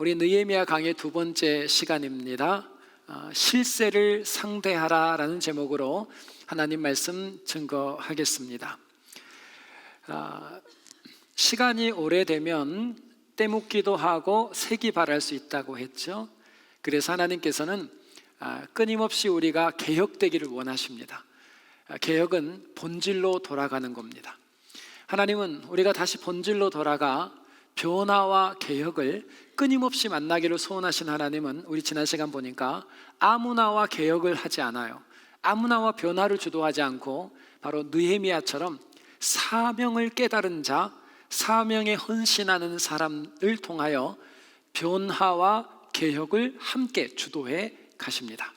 우리 느헤미야 강의 두 번째 시간입니다. 실세를 상대하라 라는 제목으로 하나님 말씀 증거하겠습니다. 시간이 오래되면 때묻기도 하고 색이 바랄 수 있다고 했죠. 그래서 하나님께서는 끊임없이 우리가 개혁되기를 원하십니다. 개혁은 본질로 돌아가는 겁니다. 하나님은 우리가 다시 본질로 돌아가 변화와 개혁을 끊임없이 만나기를 소원하신 하나님은 우리 지난 시간 보니까 아무나와 개혁을 하지 않아요. 아무나와 변화를 주도하지 않고 바로 느헤미야처럼 사명을 깨달은 자, 사명에 헌신하는 사람을 통하여 변화와 개혁을 함께 주도해 가십니다.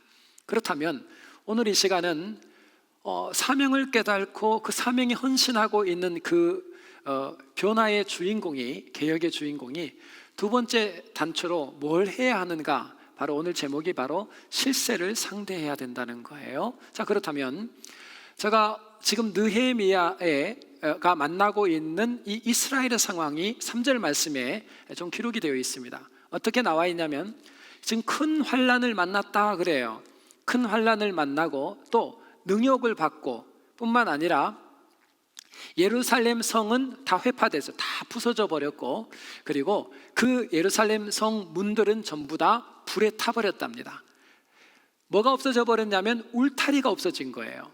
그렇다면 오늘 이 시간은 사명을 깨닫고 그 사명에 헌신하고 있는 그 변화의 주인공이, 개혁의 주인공이 두 번째 단초로 뭘 해야 하는가, 바로 오늘 제목이 바로 실세를 상대해야 된다는 거예요. 자, 그렇다면 제가 지금 느헤미야가 만나고 있는 이 이스라엘의 상황이 3절 말씀에 좀 기록이 되어 있습니다. 어떻게 나와 있냐면 지금 큰 환난을 만났다 그래요. 큰 환난을 만나고 또 능욕을 받고 뿐만 아니라 예루살렘 성은 다 회파돼서 다 부서져 버렸고, 그리고 그 예루살렘 성 문들은 전부 다 불에 타버렸답니다. 뭐가 없어져 버렸냐면 울타리가 없어진 거예요.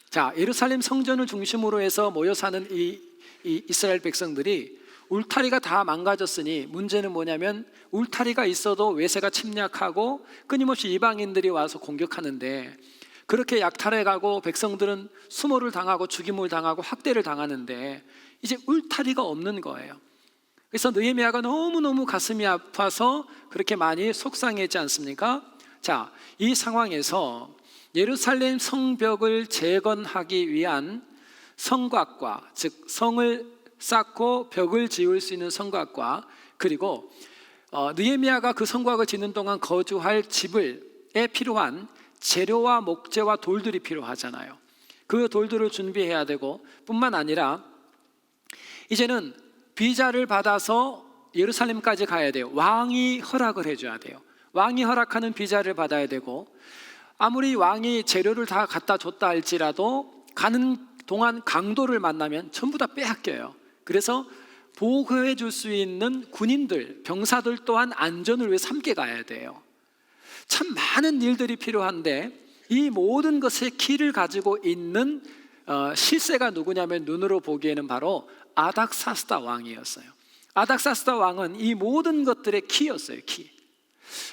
자, 예루살렘 성전을 중심으로 해서 모여 사는 이 이스라엘 백성들이 울타리가 다 망가졌으니 문제는 뭐냐면 울타리가 있어도 외세가 침략하고 끊임없이 이방인들이 와서 공격하는데, 그렇게 약탈해가고 백성들은 수모를 당하고 죽임을 당하고 학대를 당하는데 이제 울타리가 없는 거예요. 그래서 느헤미야가 너무너무 가슴이 아파서 그렇게 많이 속상했지 않습니까? 자, 이 상황에서 예루살렘 성벽을 재건하기 위한 성곽과, 즉 성을 쌓고 벽을 지을 수 있는 성곽과, 그리고 느헤미야가 그 성곽을 짓는 동안 거주할 집에 필요한 재료와 목재와 돌들이 필요하잖아요. 그 돌들을 준비해야 되고 뿐만 아니라 이제는 비자를 받아서 예루살렘까지 가야 돼요. 왕이 허락을 해줘야 돼요. 왕이 허락하는 비자를 받아야 되고, 아무리 왕이 재료를 다 갖다 줬다 할지라도 가는 동안 강도를 만나면 전부 다 빼앗겨요. 그래서 보호해 줄 수 있는 군인들, 병사들 또한 안전을 위해서 함께 가야 돼요. 참 많은 일들이 필요한데 이 모든 것의 키를 가지고 있는 실세가 누구냐면 눈으로 보기에는 바로 아닥사스다 왕이었어요. 아닥사스다 왕은 이 모든 것들의 키였어요. 키.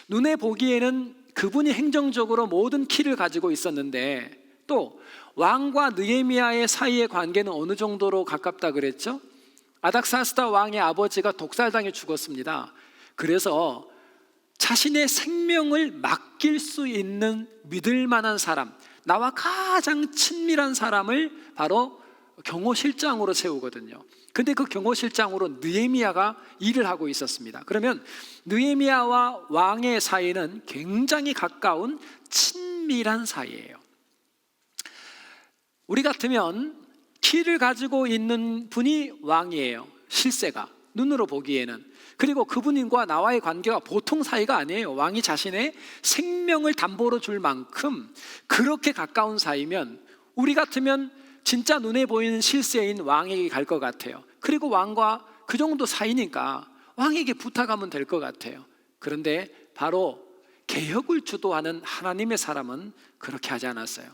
눈에 보기에는 그분이 행정적으로 모든 키를 가지고 있었는데, 또 왕과 느헤미야의 사이의 관계는 어느 정도로 가깝다 그랬죠? 아닥사스다 왕의 아버지가 독살당해 죽었습니다. 그래서 자신의 생명을 맡길 수 있는 믿을 만한 사람, 나와 가장 친밀한 사람을 바로 경호실장으로 세우거든요. 근데 그 경호실장으로 느헤미야가 일을 하고 있었습니다. 그러면 느헤미야와 왕의 사이는 굉장히 가까운 친밀한 사이예요. 우리 같으면 키를 가지고 있는 분이 왕이에요. 실세가 눈으로 보기에는. 그리고 그분과 나와의 관계가 보통 사이가 아니에요. 왕이 자신의 생명을 담보로 줄 만큼 그렇게 가까운 사이면 우리 같으면 진짜 눈에 보이는 실세인 왕에게 갈 것 같아요. 그리고 왕과 그 정도 사이니까 왕에게 부탁하면 될 것 같아요. 그런데 바로 개혁을 주도하는 하나님의 사람은 그렇게 하지 않았어요.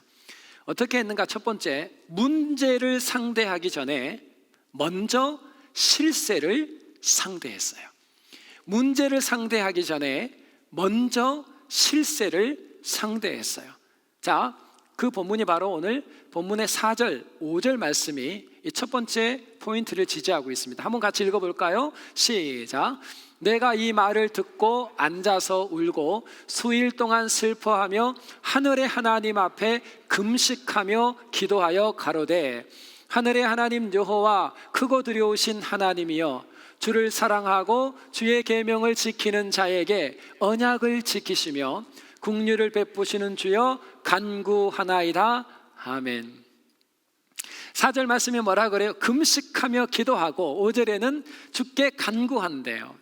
어떻게 했는가? 첫 번째, 문제를 상대하기 전에 먼저 실세를 상대했어요. 문제를 상대하기 전에 먼저 실세를 상대했어요. 자, 그 본문이 바로 오늘 본문의 4절, 5절 말씀이 이 첫 번째 포인트를 지지하고 있습니다. 한번 같이 읽어볼까요? 시작. 내가 이 말을 듣고 앉아서 울고 수일 동안 슬퍼하며 하늘의 하나님 앞에 금식하며 기도하여 가로되, 하늘의 하나님 여호와 크고 두려우신 하나님이여, 주를 사랑하고 주의 계명을 지키는 자에게 언약을 지키시며 긍휼을 베푸시는 주여 간구하나이다. 아멘. 4절 말씀이 뭐라 그래요? 금식하며 기도하고 5절에는 주께 간구한대요.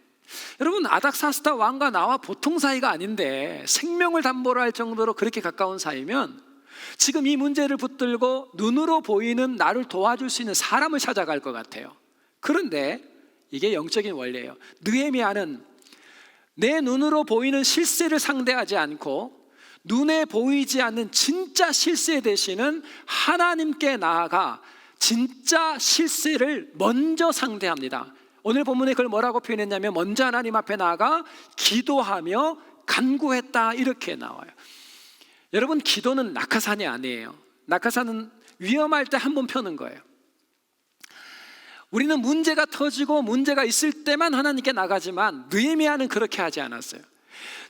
여러분, 아닥사스다 왕과 나와 보통 사이가 아닌데 생명을 담보로 할 정도로 그렇게 가까운 사이면 지금 이 문제를 붙들고 눈으로 보이는 나를 도와줄 수 있는 사람을 찾아갈 것 같아요. 그런데 이게 영적인 원리예요. 느헤미야는 내 눈으로 보이는 실세를 상대하지 않고 눈에 보이지 않는 진짜 실세 되시는 하나님께 나아가 진짜 실세를 먼저 상대합니다. 오늘 본문에 그걸 뭐라고 표현했냐면 먼저 하나님 앞에 나아가 기도하며 간구했다, 이렇게 나와요. 여러분, 기도는 낙하산이 아니에요. 낙하산은 위험할 때 한 번 펴는 거예요. 우리는 문제가 터지고 문제가 있을 때만 하나님께 나가지만 느헤미야는 그렇게 하지 않았어요.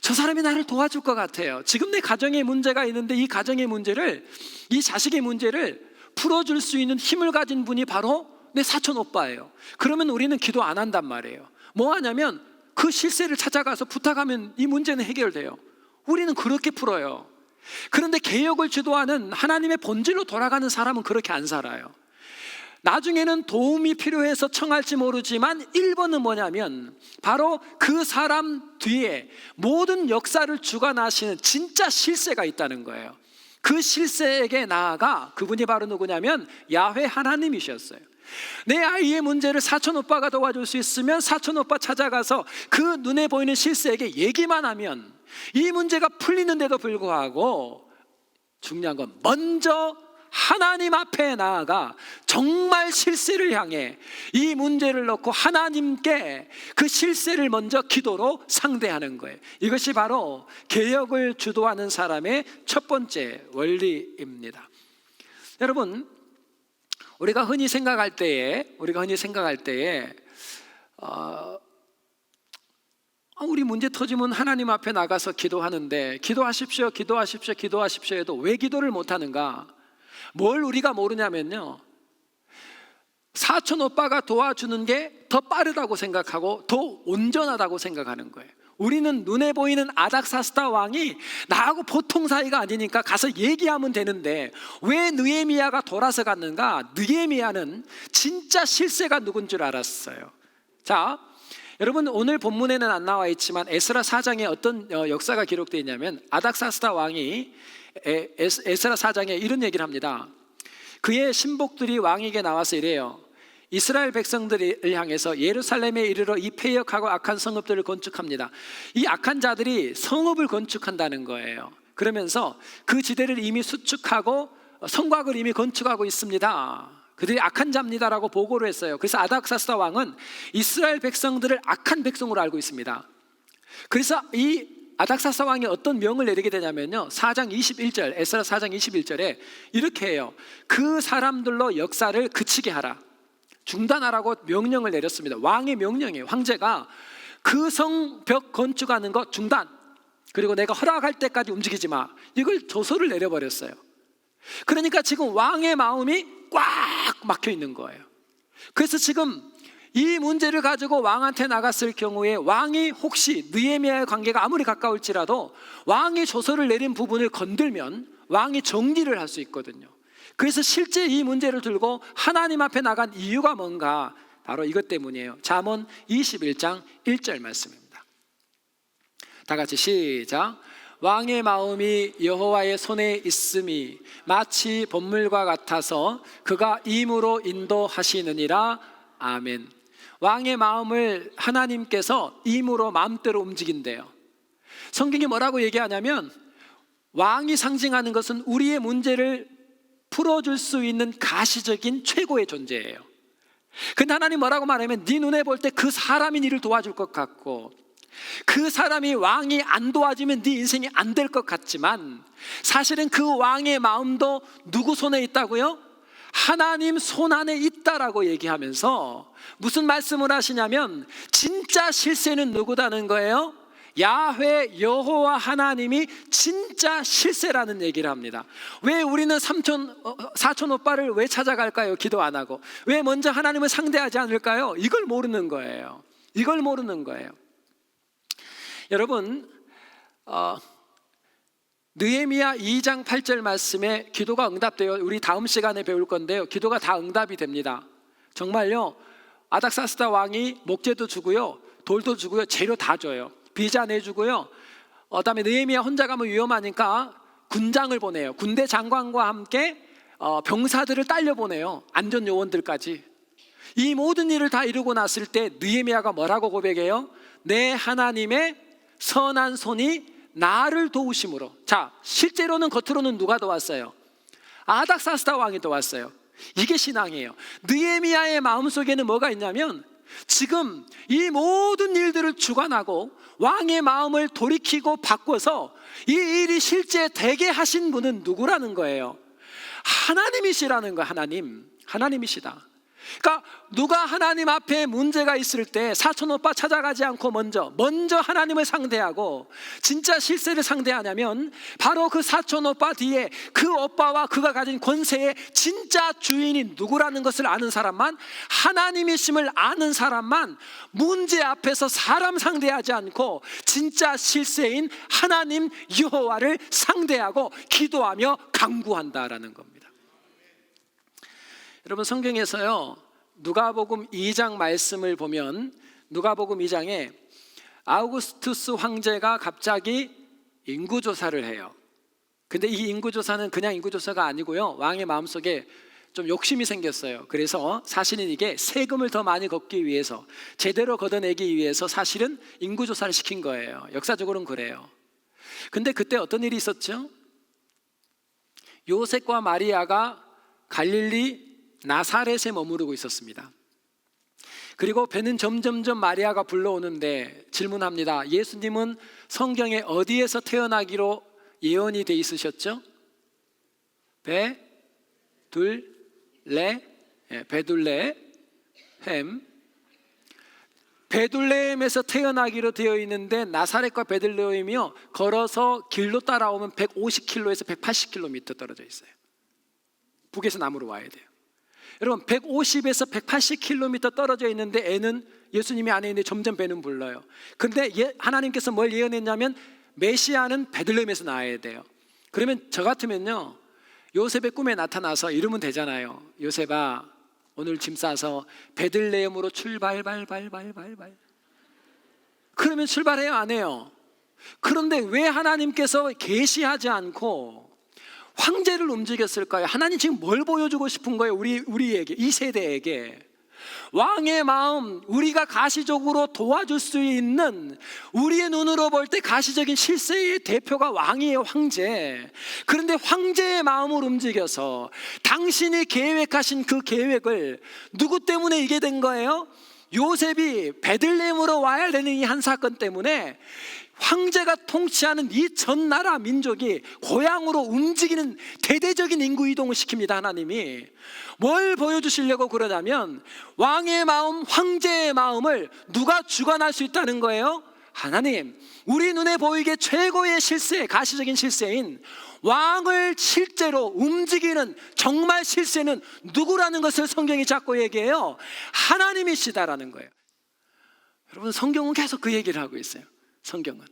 저 사람이 나를 도와줄 것 같아요. 지금 내 가정에 문제가 있는데 이 가정의 문제를, 이 자식의 문제를 풀어줄 수 있는 힘을 가진 분이 바로 내 사촌 오빠예요. 그러면 우리는 기도 안 한단 말이에요. 뭐 하냐면 그 실세를 찾아가서 부탁하면 이 문제는 해결돼요. 우리는 그렇게 풀어요. 그런데 개혁을 주도하는 하나님의 본질로 돌아가는 사람은 그렇게 안 살아요. 나중에는 도움이 필요해서 청할지 모르지만 1번은 뭐냐면 바로 그 사람 뒤에 모든 역사를 주관하시는 진짜 실세가 있다는 거예요. 그 실세에게 나아가, 그분이 바로 누구냐면 야훼 하나님이셨어요. 내 아이의 문제를 사촌 오빠가 도와줄 수 있으면 사촌 오빠 찾아가서 그 눈에 보이는 실세에게 얘기만 하면 이 문제가 풀리는데도 불구하고 중요한 건 먼저 하나님 앞에 나아가 정말 실세를 향해 이 문제를 놓고 하나님께 그 실세를 먼저 기도로 상대하는 거예요. 이것이 바로 개혁을 주도하는 사람의 첫 번째 원리입니다. 여러분, 우리가 흔히 생각할 때에 우리 문제 터지면 하나님 앞에 나가서 기도하는데 기도하십시오 해도 왜 기도를 못하는가? 뭘 우리가 모르냐면요, 사촌 오빠가 도와주는 게 더 빠르다고 생각하고 더 온전하다고 생각하는 거예요. 우리는 눈에 보이는 아닥사스다 왕이 나하고 보통 사이가 아니니까 가서 얘기하면 되는데 왜 느헤미야가 돌아서 갔는가? 느헤미야는 진짜 실세가 누군 줄 알았어요. 자, 여러분, 오늘 본문에는 안 나와 있지만 에스라 4장에 어떤 역사가 기록되어 있냐면 아닥사스다 왕이 에스라 4장에 이런 얘기를 합니다. 그의 신복들이 왕에게 나와서 이래요. 이스라엘 백성들을 향해서 예루살렘에 이르러 이 패역하고 악한 성읍들을 건축합니다. 이 악한 자들이 성읍을 건축한다는 거예요. 그러면서 그 지대를 이미 수축하고 성곽을 이미 건축하고 있습니다. 그들이 악한 자입니다라고 보고를 했어요. 그래서 아닥사스다 왕은 이스라엘 백성들을 악한 백성으로 알고 있습니다. 그래서 이 아닥사스다 왕이 어떤 명을 내리게 되냐면요, 4장 21절, 에스라 4장 21절에 이렇게 해요. 그 사람들로 역사를 그치게 하라, 중단하라고 명령을 내렸습니다. 왕의 명령이에요. 황제가 그 성벽 건축하는 거 중단, 그리고 내가 허락할 때까지 움직이지 마, 이걸 조서를 내려버렸어요. 그러니까 지금 왕의 마음이 꽉 막혀 있는 거예요. 그래서 지금 이 문제를 가지고 왕한테 나갔을 경우에 왕이 혹시 느헤미야의 관계가 아무리 가까울지라도 왕이 조서를 내린 부분을 건들면 왕이 정리를 할 수 있거든요. 그래서 실제 이 문제를 들고 하나님 앞에 나간 이유가 뭔가? 바로 이것 때문이에요. 잠언 21장 1절 말씀입니다. 다 같이 시작. 왕의 마음이 여호와의 손에 있음이 마치 번물과 같아서 그가 임으로 인도하시느니라. 아멘. 왕의 마음을 하나님께서 임으로 마음대로 움직인대요. 성경이 뭐라고 얘기하냐면 왕이 상징하는 것은 우리의 문제를 풀어줄 수 있는 가시적인 최고의 존재예요. 근데 하나님 뭐라고 말하면 네 눈에 볼 때 그 사람이 너를 도와줄 것 같고 그 사람이 왕이 안 도와주면 네 인생이 안 될 것 같지만 사실은 그 왕의 마음도 누구 손에 있다고요? 하나님 손 안에 있다라고 얘기하면서 무슨 말씀을 하시냐면 진짜 실세는 누구다는 거예요? 야훼 여호와 하나님이 진짜 실세라는 얘기를 합니다. 왜 우리는 사촌 오빠를 왜 찾아갈까요? 기도 안 하고. 왜 먼저 하나님을 상대하지 않을까요? 이걸 모르는 거예요. 여러분, 느헤미야 2장 8절 말씀에 기도가 응답돼요. 우리 다음 시간에 배울 건데요, 기도가 다 응답이 됩니다. 정말요, 아닥사스다 왕이 목재도 주고요, 돌도 주고요, 재료 다 줘요. 비자 내주고요. 그다음에 느헤미야 혼자 가면 위험하니까 군장을 보내요. 군대 장관과 함께 병사들을 딸려 보내요. 안전 요원들까지. 이 모든 일을 다 이루고 났을 때 느헤미야가 뭐라고 고백해요? 내 하나님의 선한 손이 나를 도우심으로. 자, 실제로는 겉으로는 누가 도왔어요? 아닥사스다 왕이 도왔어요. 이게 신앙이에요. 느헤미야의 마음속에는 뭐가 있냐면 지금 이 모든 일들을 주관하고 왕의 마음을 돌이키고 바꿔서 이 일이 실제 되게 하신 분은 누구라는 거예요? 하나님이시라는 거예요. 하나님이시다. 그러니까 누가 하나님 앞에 문제가 있을 때 사촌 오빠 찾아가지 않고 먼저 하나님을 상대하고 진짜 실세를 상대하냐면 바로 그 사촌 오빠 뒤에 그 오빠와 그가 가진 권세의 진짜 주인이 누구라는 것을 아는 사람만, 하나님이심을 아는 사람만 문제 앞에서 사람 상대하지 않고 진짜 실세인 하나님 여호와를 상대하고 기도하며 간구한다라는 겁니다. 여러분, 성경에서요 누가복음 2장 말씀을 보면 누가복음 2장에 아우구스투스 황제가 갑자기 인구조사를 해요. 근데 이 인구조사는 그냥 인구조사가 아니고요, 왕의 마음속에 좀 욕심이 생겼어요. 그래서 사실은 이게 세금을 더 많이 걷기 위해서, 제대로 걷어내기 위해서 사실은 인구조사를 시킨 거예요. 역사적으로는 그래요. 근데 그때 어떤 일이 있었죠? 요셉과 마리아가 갈릴리 나사렛에 머무르고 있었습니다. 그리고 배는 점점점 마리아가 불러오는데 질문합니다. 예수님은 성경에 어디에서 태어나기로 예언이 돼 있으셨죠? 베들레헴에서 태어나기로 되어 있는데 나사렛과 베들레헴이요 걸어서 길로 따라오면 150km에서 180km 떨어져 있어요. 북에서 남으로 와야 돼요. 여러분, 150에서 180km 떨어져 있는데 애는, 예수님이 안에 있는데 점점 배는 불러요. 근데 하나님께서 뭘 예언했냐면 메시아는 베들레헴에서 나와야 돼요. 그러면 저 같으면요 요셉의 꿈에 나타나서 이러면 되잖아요. 요셉아, 오늘 짐 싸서 베들레헴으로 출발. 그러면 출발해요, 안 해요? 그런데 왜 하나님께서 계시하지 않고 황제를 움직였을까요? 하나님 지금 뭘 보여주고 싶은 거예요? 우리에게, 이 세대에게. 왕의 마음, 우리가 가시적으로 도와줄 수 있는, 우리의 눈으로 볼 때 가시적인 실세의 대표가 왕이에요, 황제. 그런데 황제의 마음을 움직여서 당신이 계획하신 그 계획을 누구 때문에 이게 된 거예요? 요셉이 베들레헴으로 와야 되는 이 한 사건 때문에 황제가 통치하는 이 전 나라 민족이 고향으로 움직이는 대대적인 인구 이동을 시킵니다. 하나님이 뭘 보여주시려고 그러냐면 왕의 마음, 황제의 마음을 누가 주관할 수 있다는 거예요? 하나님. 우리 눈에 보이게 최고의 실세, 가시적인 실세인 왕을 실제로 움직이는 정말 실세는 누구라는 것을 성경이 자꾸 얘기해요. 하나님이시다라는 거예요. 여러분, 성경은 계속 그 얘기를 하고 있어요. 성경은,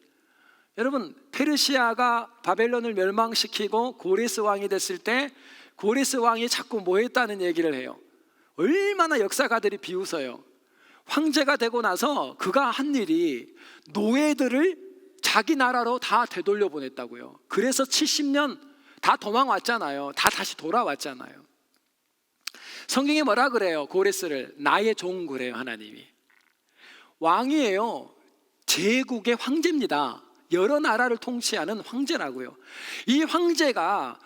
여러분, 페르시아가 바벨론을 멸망시키고 고레스 왕이 됐을 때 고레스 왕이 자꾸 뭐 했다는 얘기를 해요. 얼마나 역사가들이 비웃어요. 황제가 되고 나서 그가 한 일이 노예들을 자기 나라로 다 되돌려 보냈다고요. 그래서 70년 다 도망왔잖아요. 다 다시 돌아왔잖아요. 성경이 뭐라 그래요? 고레스를 나의 종 그래요. 하나님이 왕이에요. 제국의 황제입니다. 여러 나라를 통치하는 황제라고요. 이 황제가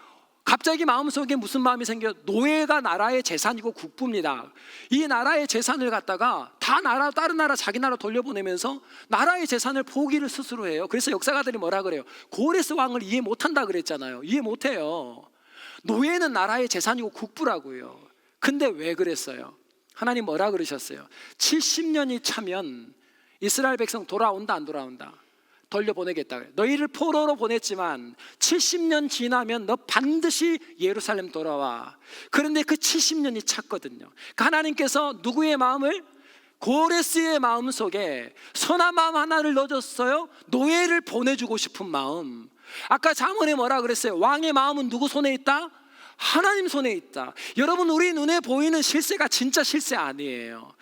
갑자기 마음속에 무슨 마음이 생겨? 노예가 나라의 재산이고 국부입니다. 이 나라의 재산을 갖다가 다 다른 나라, 자기 나라 돌려보내면서 나라의 재산을 포기를 스스로 해요. 그래서 역사가들이 뭐라 그래요? 고레스 왕을 이해 못한다 그랬잖아요. 이해 못해요. 노예는 나라의 재산이고 국부라고요. 근데 왜 그랬어요? 하나님 뭐라 그러셨어요? 70년이 차면 이스라엘 백성 돌아온다, 안 돌아온다? 돌려보내겠다. 너희를 포로로 보냈지만 70년 지나면 너 반드시 예루살렘 돌아와. 그런데 그 70년이 찼거든요. 하나님께서 누구의 마음을? 고레스의 마음 속에 선한 마음 하나를 넣어줬어요. 노예를 보내주고 싶은 마음. 아까 잠언에 뭐라 그랬어요? 왕의 마음은 누구 손에 있다? 하나님 손에 있다. 여러분, 우리 눈에 보이는 실세가 진짜 실세 아니에요.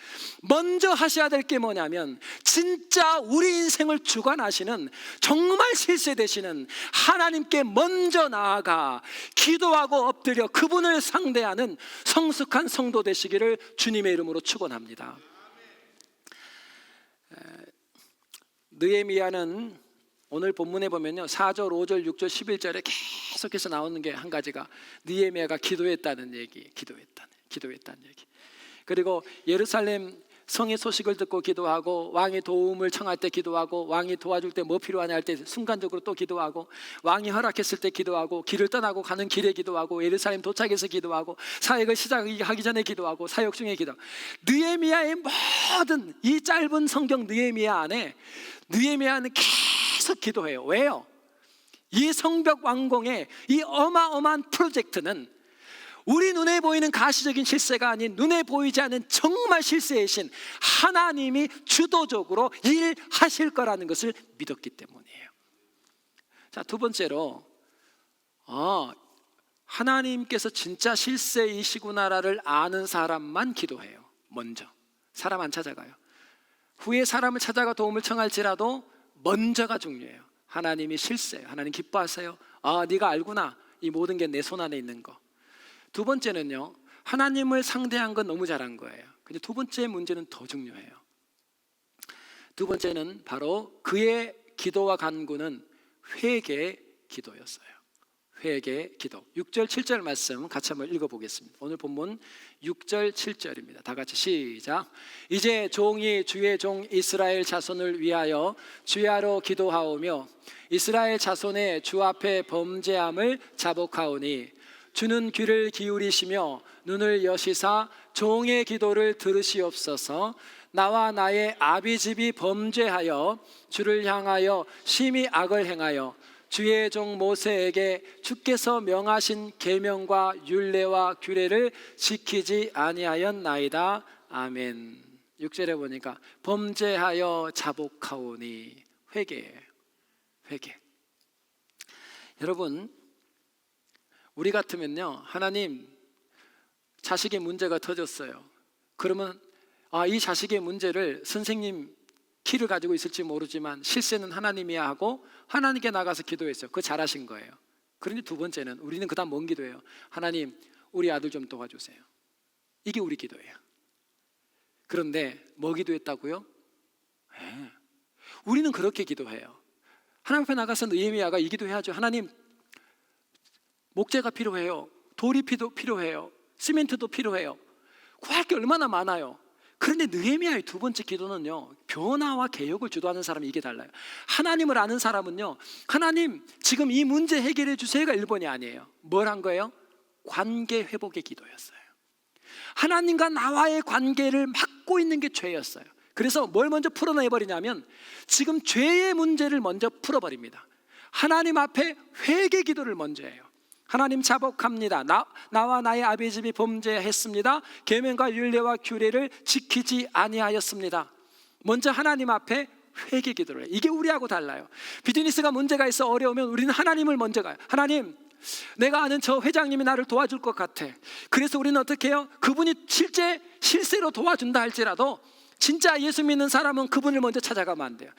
먼저 하셔야 될 게 뭐냐면 진짜 우리 인생을 주관하시는 정말 실세 되시는 하나님께 먼저 나아가 기도하고 엎드려 그분을 상대하는 성숙한 성도 되시기를 주님의 이름으로 축원합니다. 느헤미야는 오늘 본문에 보면요, 4절, 5절, 6절, 11절에 계속해서 나오는 게 한 가지가 느헤미야가 기도했다는 얘기, 기도했다는 얘기. 그리고 예루살렘 성의 소식을 듣고 기도하고, 왕의 도움을 청할 때 기도하고, 왕이 도와줄 때 뭐 필요하냐 할 때 순간적으로 또 기도하고, 왕이 허락했을 때 기도하고, 길을 떠나고 가는 길에 기도하고, 예루살렘 도착해서 기도하고, 사역을 시작하기 전에 기도하고, 사역 중에 기도. 느헤미야의 모든 이 짧은 성경 느헤미야 안에 느헤미야는 계속 기도해요. 왜요? 이 성벽 완공의 이 어마어마한 프로젝트는 우리 눈에 보이는 가시적인 실세가 아닌 눈에 보이지 않는 정말 실세이신 하나님이 주도적으로 일하실 거라는 것을 믿었기 때문이에요. 자, 두 번째로 하나님께서 진짜 실세이시구나를 아는 사람만 기도해요. 먼저 사람 안 찾아가요. 후에 사람을 찾아가 도움을 청할지라도 먼저가 중요해요. 하나님이 실세예요. 하나님 기뻐하세요. 네가 알구나. 이 모든 게 내 손 안에 있는 거. 두 번째는요, 하나님을 상대한 건 너무 잘한 거예요. 근데 두 번째 문제는 더 중요해요. 두 번째는 바로 그의 기도와 간구는 회개 기도였어요. 회개 기도. 6절 7절 말씀 같이 한번 읽어보겠습니다. 오늘 본문 6절 7절입니다. 다 같이 시작. 이제 종이 주의 종 이스라엘 자손을 위하여 주야로 기도하오며 이스라엘 자손의 주 앞에 범죄함을 자복하오니 주는 귀를 기울이시며 눈을 여시사 종의 기도를 들으시옵소서. 나와 나의 아비집이 범죄하여 주를 향하여 심히 악을 행하여 주의 종 모세에게 주께서 명하신 계명과 율례와 규례를 지키지 아니하였나이다. 아멘. 6절에 보니까 범죄하여 자복하오니 회개예요. 회개. 여러분, 우리 같으면요, 하나님, 자식의 문제가 터졌어요. 그러면 이 자식의 문제를 선생님 키를 가지고 있을지 모르지만 실세는 하나님이야 하고 하나님께 나가서 기도했어요. 그거 잘하신 거예요. 그런데 두 번째는 우리는 그다음 뭔 기도예요? 하나님, 우리 아들 좀 도와주세요. 이게 우리 기도예요. 그런데 뭐 기도했다고요? 우리는 그렇게 기도해요. 하나님 앞에 나가서 느헤미야가 이 기도해야죠. 하나님, 목재가 필요해요. 돌이 필요해요. 시멘트도 필요해요. 구할 게 얼마나 많아요. 그런데 느헤미야의 두 번째 기도는요, 변화와 개혁을 주도하는 사람이 이게 달라요. 하나님을 아는 사람은요, 하나님 지금 이 문제 해결해 주세요가 1번이 아니에요. 뭘 한 거예요? 관계 회복의 기도였어요. 하나님과 나와의 관계를 막고 있는 게 죄였어요. 그래서 뭘 먼저 풀어내버리냐면 지금 죄의 문제를 먼저 풀어버립니다. 하나님 앞에 회개 기도를 먼저 해요. 하나님 자복합니다. 나와 나의 아비집이 범죄했습니다. 계명과 율례와 규례를 지키지 아니하였습니다. 먼저 하나님 앞에 회개 기도를 해요. 이게 우리하고 달라요. 비즈니스가 문제가 있어 어려우면 우리는 하나님을 먼저 가요. 하나님, 내가 아는 저 회장님이 나를 도와줄 것 같아. 그래서 우리는 어떻게 해요? 그분이 실제 실세로 도와준다 할지라도 진짜 예수 믿는 사람은 그분을 먼저 찾아가면 안 돼요.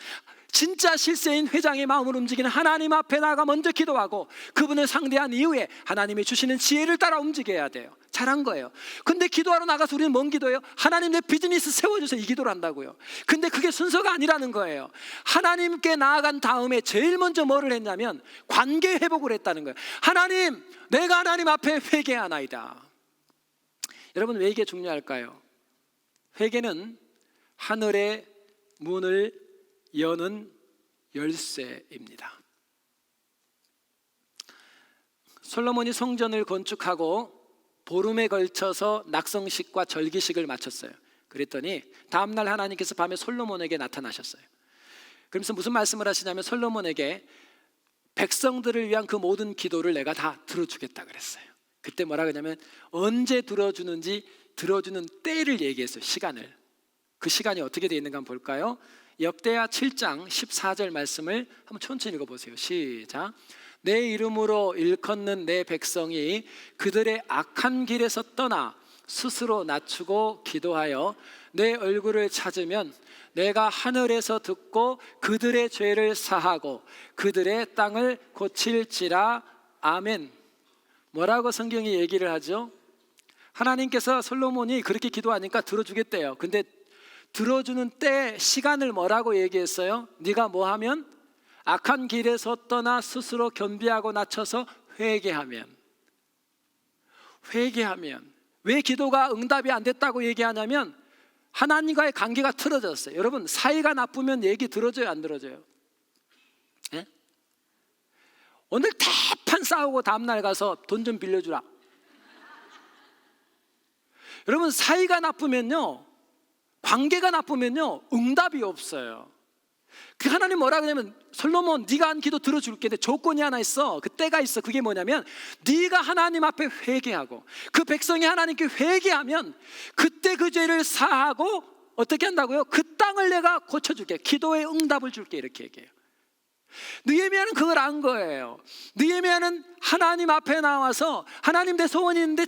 진짜 실세인 회장의 마음을 움직이는 하나님 앞에 나가 먼저 기도하고 그분을 상대한 이후에 하나님이 주시는 지혜를 따라 움직여야 돼요. 잘한 거예요. 근데 기도하러 나가서 우리는 뭔 기도예요? 하나님, 내 비즈니스 세워주세요, 이 기도를 한다고요. 근데 그게 순서가 아니라는 거예요. 하나님께 나아간 다음에 제일 먼저 뭐를 했냐면 관계 회복을 했다는 거예요. 하나님, 내가 하나님 앞에 회개하나이다. 여러분, 왜 이게 중요할까요? 회개는 하늘의 문을 여는 열쇠입니다. 솔로몬이 성전을 건축하고 보름에 걸쳐서 낙성식과 절기식을 마쳤어요. 그랬더니 다음날 하나님께서 밤에 솔로몬에게 나타나셨어요. 그러면서 무슨 말씀을 하시냐면 솔로몬에게 백성들을 위한 그 모든 기도를 내가 다 들어주겠다 그랬어요. 그때 뭐라 그러냐면 언제 들어주는지 들어주는 때를 얘기했어요. 시간을. 그 시간이 어떻게 되어 있는가 한번 볼까요? 역대하 7장 14절 말씀을 한번 천천히 읽어보세요. 시작. 내 이름으로 일컫는 내 백성이 그들의 악한 길에서 떠나 스스로 낮추고 기도하여 내 얼굴을 찾으면 내가 하늘에서 듣고 그들의 죄를 사하고 그들의 땅을 고칠지라. 아멘. 뭐라고 성경이 얘기를 하죠? 하나님께서 솔로몬이 그렇게 기도하니까 들어주겠대요. 근데 들어주는 때 시간을 뭐라고 얘기했어요? 네가 뭐 하면? 악한 길에서 떠나 스스로 겸비하고 낮춰서 회개하면. 왜 기도가 응답이 안 됐다고 얘기하냐면 하나님과의 관계가 틀어졌어요. 여러분, 사이가 나쁘면 얘기 들어줘요, 안 들어줘요? 예? 오늘 대판 싸우고 다음날 가서 돈 좀 빌려주라. 여러분, 사이가 나쁘면요, 관계가 나쁘면요, 응답이 없어요. 그 하나님 뭐라 그러냐면, 솔로몬 네가 한 기도 들어줄게. 근데 조건이 하나 있어. 그 때가 있어. 그게 뭐냐면 네가 하나님 앞에 회개하고 그 백성이 하나님께 회개하면 그때 그 죄를 사하고 어떻게 한다고요? 그 땅을 내가 고쳐줄게. 기도의 응답을 줄게. 이렇게 얘기해요. 느헤미야는 그걸 안 거예요. 느헤미야는 하나님 앞에 나와서 하나님, 내 소원이 있는데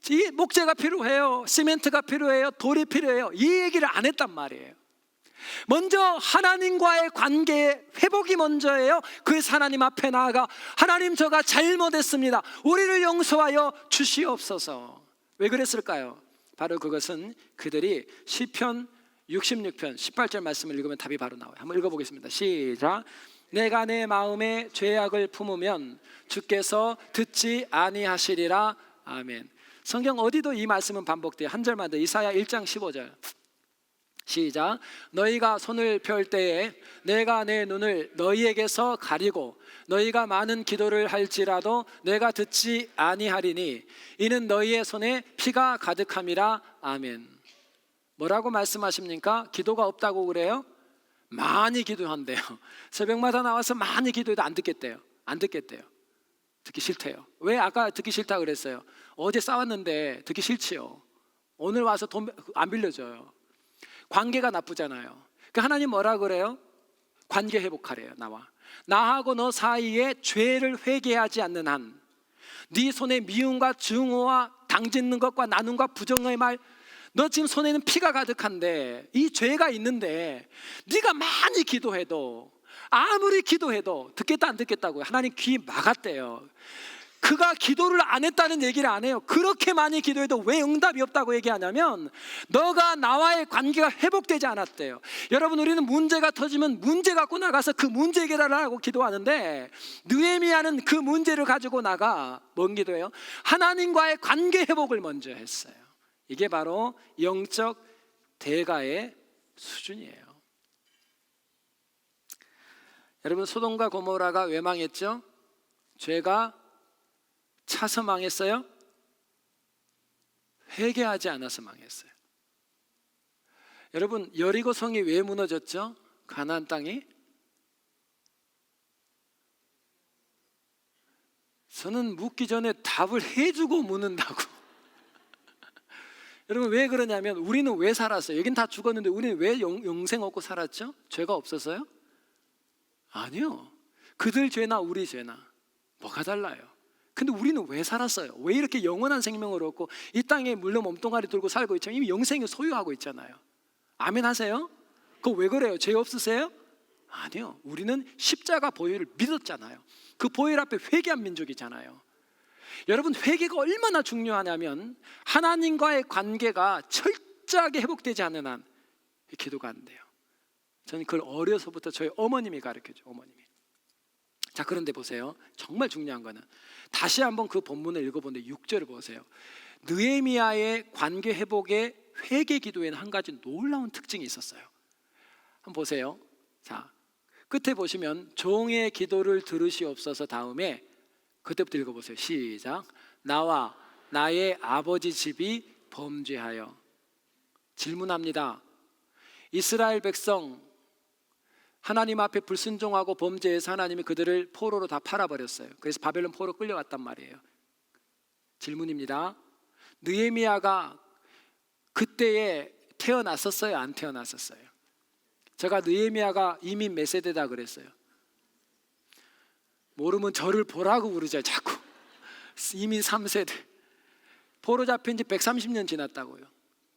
이 목재가 필요해요, 시멘트가 필요해요, 돌이 필요해요, 이 얘기를 안 했단 말이에요. 먼저 하나님과의 관계의 회복이 먼저예요. 그래서 하나님 앞에 나아가 하나님, 저가 잘못했습니다. 우리를 용서하여 주시옵소서. 왜 그랬을까요? 바로 그것은 그들이 시편 66편 18절 말씀을 읽으면 답이 바로 나와요. 한번 읽어보겠습니다. 시작. 내가 내 마음에 죄악을 품으면 주께서 듣지 아니하시리라. 아멘. 성경 어디도 이 말씀은 반복돼요. 한 절만 더. 이사야 1장 15절 시작. 너희가 손을 펼 때에 내가 내 눈을 너희에게서 가리고 너희가 많은 기도를 할지라도 내가 듣지 아니하리니 이는 너희의 손에 피가 가득함이라. 아멘. 뭐라고 말씀하십니까? 기도가 없다고 그래요? 많이 기도한대요. 새벽마다 나와서 많이 기도해도 안 듣겠대요. 듣기 싫대요. 왜 아까 듣기 싫다 그랬어요? 어제 싸웠는데 듣기 싫지요. 오늘 와서 돈 안 빌려줘요. 관계가 나쁘잖아요. 그 하나님 뭐라 그래요? 관계 회복하래요. 나하고 너 사이에 죄를 회개하지 않는 한, 네 손에 미움과 증오와 당짓는 것과 나눔과 부정의 말, 너 지금 손에는 피가 가득한데 이 죄가 있는데 네가 많이 기도해도, 아무리 기도해도 듣겠다 안 듣겠다고요? 하나님 귀 막았대요. 그가 기도를 안 했다는 얘기를 안 해요. 그렇게 많이 기도해도 왜 응답이 없다고 얘기하냐면 너가 나와의 관계가 회복되지 않았대요. 여러분, 우리는 문제가 터지면 문제 갖고 나가서 그 문제 해결을 하고 기도하는데 느헤미야는 그 문제를 가지고 나가 뭔 기도해요? 하나님과의 관계 회복을 먼저 했어요. 이게 바로 영적 대가의 수준이에요. 여러분, 소돔과 고모라가 왜 망했죠? 죄가 차서 망했어요? 회개하지 않아서 망했어요. 여러분, 여리고 성이 왜 무너졌죠? 가나안 땅이? 저는 묻기 전에 답을 해주고 묻는다고. 여러분, 왜 그러냐면 우리는 왜 살았어요? 여긴 다 죽었는데 우리는 왜 영생 얻고 살았죠? 죄가 없어서요? 아니요. 그들 죄나 우리 죄나 뭐가 달라요? 근데 우리는 왜 살았어요? 왜 이렇게 영원한 생명을 얻고 이 땅에 물론 몸뚱아리 들고 살고 있죠? 이미 영생을 소유하고 있잖아요. 아멘 하세요? 그거 왜 그래요? 죄 없으세요? 아니요. 우리는 십자가 보혈을 믿었잖아요. 그 보혈 앞에 회개한 민족이잖아요. 여러분, 회개가 얼마나 중요하냐면 하나님과의 관계가 철저하게 회복되지 않는 한 기도가 안 돼요. 저는 그걸 어려서부터 저희 어머님이 가르쳐줘. 어머님이. 자, 그런데 보세요. 정말 중요한 거는 다시 한번 그 본문을 읽어보는데 6절을 보세요. 느헤미야의 관계 회복의 회개 기도에는 한 가지 놀라운 특징이 있었어요. 한번 보세요. 자, 끝에 보시면 종의 기도를 들으시옵소서 다음에 그때부터 읽어보세요. 시작. 나와 나의 아버지 집이 범죄하여. 질문합니다. 이스라엘 백성 하나님 앞에 불순종하고 범죄해서 하나님이 그들을 포로로 다 팔아버렸어요. 그래서 바벨론 포로 끌려갔단 말이에요. 질문입니다. 느헤미야가 그때에 태어났었어요? 안 태어났었어요? 제가 느헤미야가 이민 몇 세대다 그랬어요? 모르면 저를 보라고 부르죠 자꾸. 이미 3세대 포로 잡힌 지 130년 지났다고요.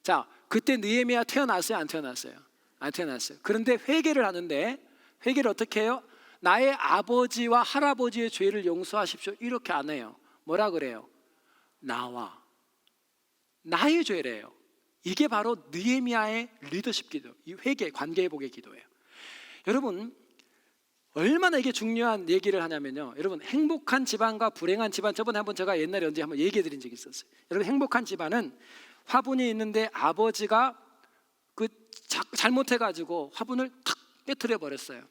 자, 그때 느헤미야 태어났어요? 안 태어났어요? 안 태어났어요. 그런데 회개를 하는데, 회개를 어떻게 해요? 나의 아버지와 할아버지의 죄를 용서하십시오 이렇게 안 해요. 뭐라 그래요? 나의 죄래요. 이게 바로 느헤미야의 리더십 기도, 이 회개, 관계회복의 기도예요. 여러분, 얼마나 이게 중요한 얘기를 하냐면요, 여러분, 행복한 집안과 불행한 집안, 저번에 한번 제가 옛날에 언제 한번 얘기해 드린 적이 있었어요. 여러분, 행복한 집안은 화분이 있는데 아버지가 잘못해가지고 화분을 탁 깨트려 버렸어요.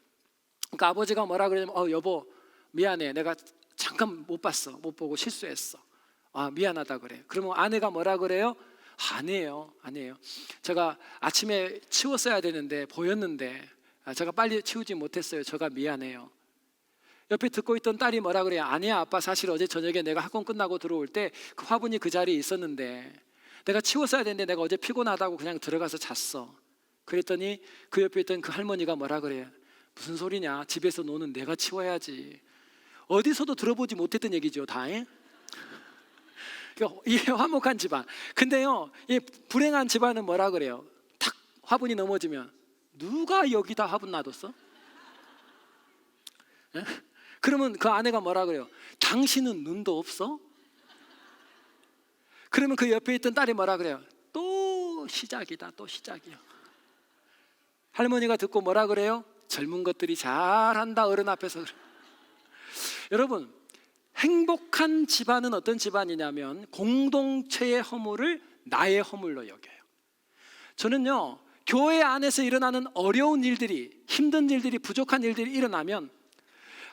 그러니까 아버지가 뭐라 그러냐면, 여보 미안해, 내가 잠깐 못 봤어, 못 보고 실수했어, 미안하다 그래. 그러면 아내가 뭐라 그래요? 아니에요. 제가 아침에 치웠어야 되는데 보였는데 제가 빨리 치우지 못했어요. 제가 미안해요. 옆에 듣고 있던 딸이 뭐라 그래요? 아니야 아빠, 사실 어제 저녁에 내가 학원 끝나고 들어올 때 그 화분이 그 자리에 있었는데 내가 치웠어야 되는데 내가 어제 피곤하다고 그냥 들어가서 잤어. 그랬더니 그 옆에 있던 그 할머니가 뭐라 그래요? 무슨 소리냐, 집에서 노는 내가 치워야지. 어디서도 들어보지 못했던 얘기죠 다. 이 화목한 집안. 근데요, 이 불행한 집안은 뭐라 그래요? 탁 화분이 넘어지면 누가 여기다 화분 놔뒀어? 그러면 그 아내가 뭐라 그래요? 당신은 눈도 없어? 그러면 그 옆에 있던 딸이 뭐라 그래요? 또 시작이다, 또 시작이야. 할머니가 듣고 뭐라 그래요? 젊은 것들이 잘한다, 어른 앞에서. 여러분, 행복한 집안은 어떤 집안이냐면 공동체의 허물을 나의 허물로 여겨요. 저는요, 교회 안에서 일어나는 어려운 일들이, 힘든 일들이, 부족한 일들이 일어나면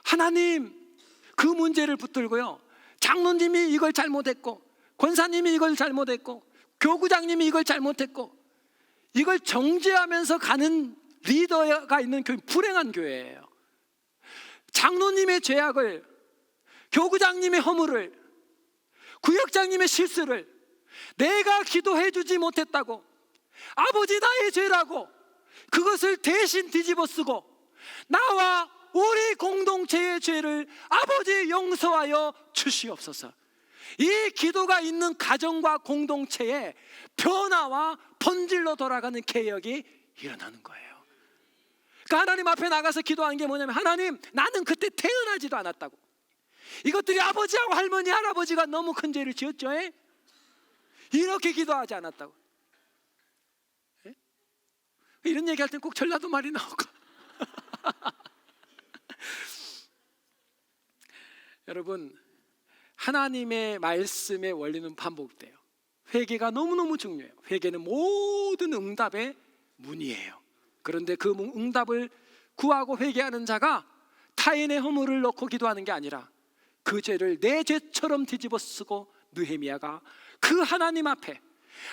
하나님, 그 문제를 붙들고요, 장로님이 이걸 잘못했고, 권사님이 이걸 잘못했고, 교구장님이 이걸 잘못했고, 이걸 정죄하면서 가는 리더가 있는 교회, 불행한 교회예요. 장로님의 죄악을, 교구장님의 허물을, 구역장님의 실수를 내가 기도해 주지 못했다고, 아버지 나의 죄라고 그것을 대신 뒤집어 쓰고 나와 우리 공동체의 죄를 아버지 용서하여 주시옵소서. 이 기도가 있는 가정과 공동체에 변화와 본질로 돌아가는 개혁이 일어나는 거예요. 그러니까 하나님 앞에 나가서 기도하는 게 뭐냐면, 하나님, 나는 그때 태어나지도 않았다고. 이것들이 아버지하고 할머니, 할아버지가 너무 큰 죄를 지었죠. 이렇게 기도하지 않았다고. 이런 얘기할 땐 꼭 전라도 말이 나오고. 여러분, 하나님의 말씀의 원리는 반복돼요. 회개가 너무너무 중요해요. 회개는 모든 응답의 문이에요. 그런데 그 응답을 구하고 회개하는 자가 타인의 허물을 넣고 기도하는 게 아니라 그 죄를 내 죄처럼 뒤집어 쓰고, 느헤미야가 그 하나님 앞에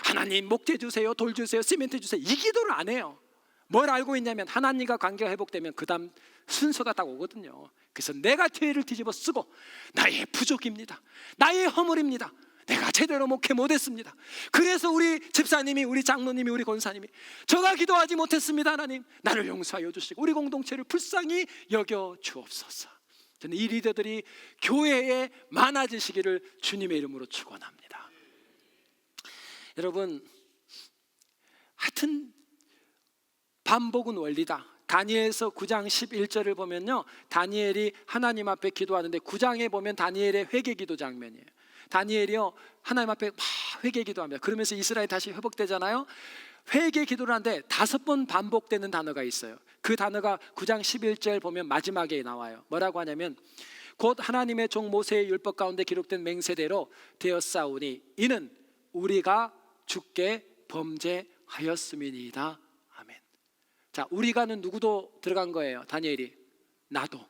하나님 목재 주세요, 돌 주세요, 시멘트 주세요, 이 기도를 안 해요. 뭘 알고 있냐면 하나님과 관계가 회복되면 그 다음 순서가 딱 오거든요. 그래서 내가 죄를 뒤집어 쓰고, 나의 부족입니다, 나의 허물입니다, 내가 제대로 목회 못했습니다, 그래서 우리 집사님이, 우리 장로님이, 우리 권사님이 저가 기도하지 못했습니다, 하나님 나를 용서하여 주시고 우리 공동체를 불쌍히 여겨 주옵소서. 저는 이 리더들이 교회에 많아지시기를 주님의 이름으로 축원합니다. 여러분, 하여튼 반복은 원리다. 다니엘서 9장 11절을 보면요, 다니엘이 하나님 앞에 기도하는데 9장에 보면 다니엘의 회개 기도 장면이에요. 다니엘이요, 하나님 앞에 막 회개 기도합니다. 그러면서 이스라엘이 다시 회복되잖아요. 회개 기도를 하는데 5번 반복되는 단어가 있어요. 그 단어가 9장 11절 보면 마지막에 나와요. 뭐라고 하냐면, 곧 하나님의 종 모세의 율법 가운데 기록된 맹세대로 되었사오니 이는 우리가 주께 범죄하였음이니이다. 아멘. 자, 우리가는 누구도 들어간 거예요? 다니엘이. 나도.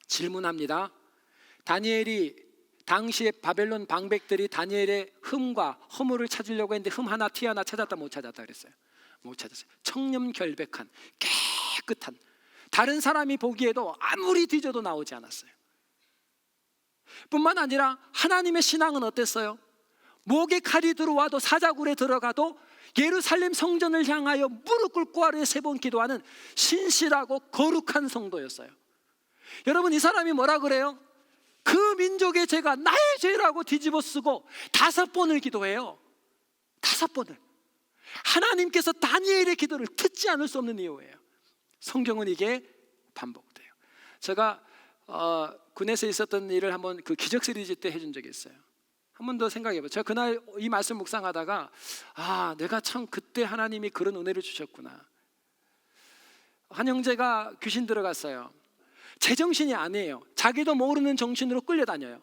질문합니다. 다니엘이, 당시에 바벨론 방백들이 다니엘의 흠과 허물을 찾으려고 했는데 흠 하나, 티 하나 찾았다, 못 찾았다 그랬어요? 못 찾았어요. 청렴결백한, 깨끗한, 다른 사람이 보기에도 아무리 뒤져도 나오지 않았어요. 뿐만 아니라 하나님의 신앙은 어땠어요? 목에 칼이 들어와도, 사자굴에 들어가도 예루살렘 성전을 향하여 무릎 꿇고 하루에 3번 기도하는 신실하고 거룩한 성도였어요. 여러분, 이 사람이 뭐라 그래요? 그 민족의 죄가 나의 죄라고 뒤집어 쓰고 5번을 기도해요. 5번을. 하나님께서 다니엘의 기도를 듣지 않을 수 없는 이유예요. 성경은 이게 반복돼요. 제가 군에서 있었던 일을 한번 그 기적 시리즈 때 해준 적이 있어요. 한 번 더 생각해봐요. 제가 그날 이 말씀 묵상하다가 내가 참 그때 하나님이 그런 은혜를 주셨구나. 한 형제가 귀신 들어갔어요. 제정신이 아니에요. 자기도 모르는 정신으로 끌려다녀요.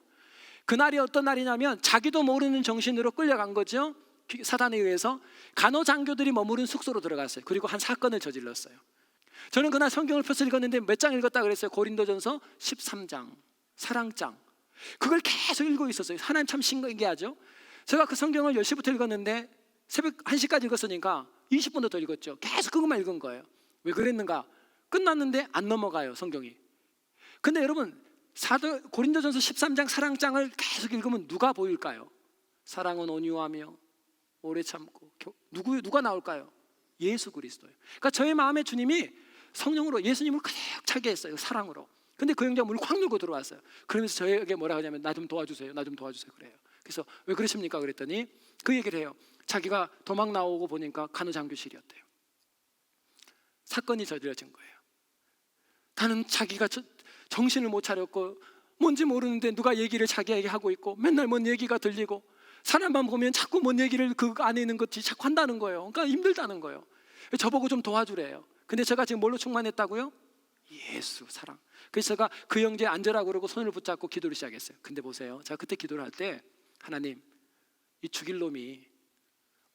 그날이 어떤 날이냐면 자기도 모르는 정신으로 끌려간 거죠. 사단에 의해서. 간호장교들이 머무른 숙소로 들어갔어요. 그리고 한 사건을 저질렀어요. 저는 그날 성경을 펴서 읽었는데 몇 장 읽었다 그랬어요? 고린도전서 13장 사랑장. 그걸 계속 읽고 있었어요. 하나님 참 신기하죠. 제가 그 성경을 10시부터 읽었는데 새벽 1시까지 읽었으니까 20분도 더 읽었죠. 계속 그것만 읽은 거예요. 왜 그랬는가? 끝났는데 안 넘어가요, 성경이. 근데 여러분, 고린도전서 13장 사랑장을 계속 읽으면 누가 보일까요? 사랑은 온유하며 오래 참고. 누가 나올까요? 예수 그리스도예요. 그러니까 저의 마음에 주님이 성령으로 예수님을 가득 차게 했어요. 사랑으로. 근데 그 형제가 문을 콱 열고 들어왔어요. 그러면서 저에게 뭐라 하냐면 나 좀 도와주세요. 나 좀 도와주세요. 그래요. 그래서 왜 그러십니까? 그랬더니 그 얘기를 해요. 자기가 도망 나오고 보니까 간호장교실이었대요. 사건이 저질러진 거예요. 나는 자기가 정신을 못 차렸고 뭔지 모르는데 누가 얘기를 자기에게 하고 있고 맨날 뭔 얘기가 들리고 사람만 보면 자꾸 뭔 얘기를 그 안에 있는 것이 자꾸 한다는 거예요. 그러니까 힘들다는 거예요. 저보고 좀 도와주래요. 근데 제가 지금 뭘로 충만했다고요? 예수, 사랑. 그래서 제가 그 형제 앉으라고 그러고 손을 붙잡고 기도를 시작했어요. 근데 보세요, 제가 그때 기도를 할 때 하나님, 이 죽일 놈이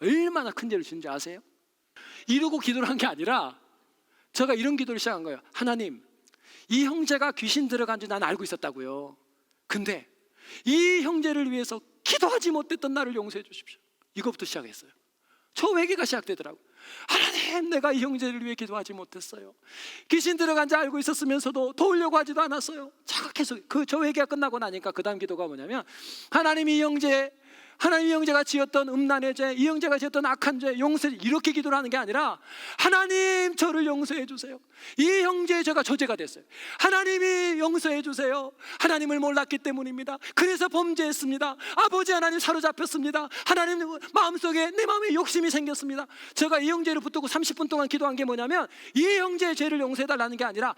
얼마나 큰 죄를 지은지 아세요? 이러고 기도를 한 게 아니라 제가 이런 기도를 시작한 거예요. 하나님, 이 형제가 귀신 들어간 줄 난 알고 있었다고요. 근데 이 형제를 위해서 기도하지 못했던 나를 용서해 주십시오. 이거부터 시작했어요. 저 회개가 시작되더라고요. 하나님, 내가 이 형제를 위해 기도하지 못했어요. 귀신 들어간 줄 알고 있었으면서도 도우려고 하지도 않았어요. 자각해서 저 회개가 끝나고 나니까 그 다음 기도가 뭐냐면 하나님, 이 형제가 지었던 음란의 죄, 이 형제가 지었던 악한 죄 용서해, 이렇게 기도를 하는 게 아니라 하나님, 저를 용서해 주세요. 이 형제의 죄가 저죄가 됐어요. 하나님이 용서해 주세요. 하나님을 몰랐기 때문입니다. 그래서 범죄했습니다. 아버지 하나님 사로잡혔습니다. 하나님, 마음속에 내 마음에 욕심이 생겼습니다. 제가 이 형제를 붙들고 30분 동안 기도한 게 뭐냐면 이 형제의 죄를 용서해 달라는 게 아니라